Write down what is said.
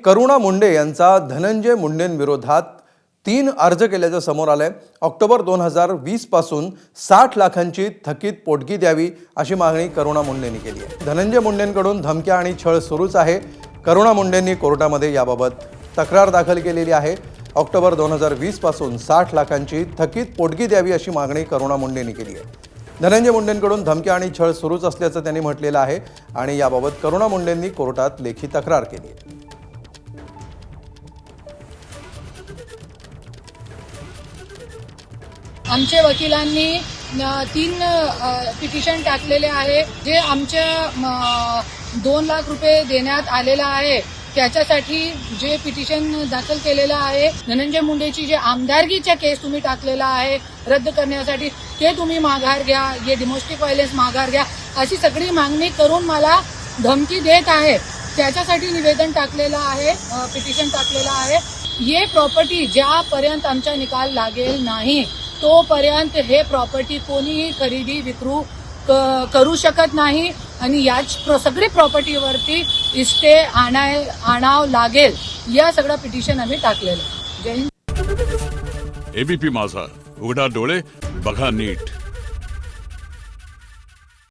करुणा मुंडे यांचा धनंजय मुंडेंविरोधात 3 अर्ज केल्याचं समोर आलंय। ऑक्टोबर 2020 पासून 60 लाखांची थकीत पोटगी द्यावी अशी मागणी करुणा मुंडेंनी केली आहे। धनंजय मुंडेंकडून धमक्या आणि छळ सुरूच आहे। करुणा मुंडेंनी कोर्टामध्ये याबाबत तक्रार दाखल केलेली आहे। ऑक्टोबर 2020 पासून 60 लाखांची थकीत पोटगी द्यावी अशी मागणी करुणा मुंडेंनी केली आहे। धनंजय मुंडेंकडून धमक्या आणि छळ सुरूच असल्याचं त्यांनी म्हटलेलं आहे आणि याबाबत करुणा मुंडेंनी कोर्टात लेखी तक्रार केली आहे। आमच्या वकिलांनी 3 पिटिशन टाकलेले आहे। जे आमच्या 2 लाख रुपये देण्यात आलेला आहे त्याच्यासाठी जे पिटिशन दाखल केलेलं आहे, धनंजय मुंडेची जे आमदारकीच्या केस तुम्ही टाकलेला आहे रद्द करण्यासाठी, ते तुम्ही माघार घ्या, हे डोमेस्टिक व्हायलन्स माघार घ्या अशी सगळी मागणी करून मला धमकी देत आहे। त्याच्यासाठी निवेदन टाकलेलं आहे, पिटिशन टाकलेलं आहे। हे प्रॉपर्टी ज्यापर्यंत आमचा निकाल लागेल नाही तोपर्यंत हे प्रॉपर्टी कोणीही खरेदी विक्रू करू शकत नाही आणि याच सगळी प्रॉपर्टीवरती इस्टे आणावं लागेल। या सगळं पिटिशन आम्ही टाकलेलं। जय हिंद। एबीपी माझा, उघडा डोळे बघा नीट।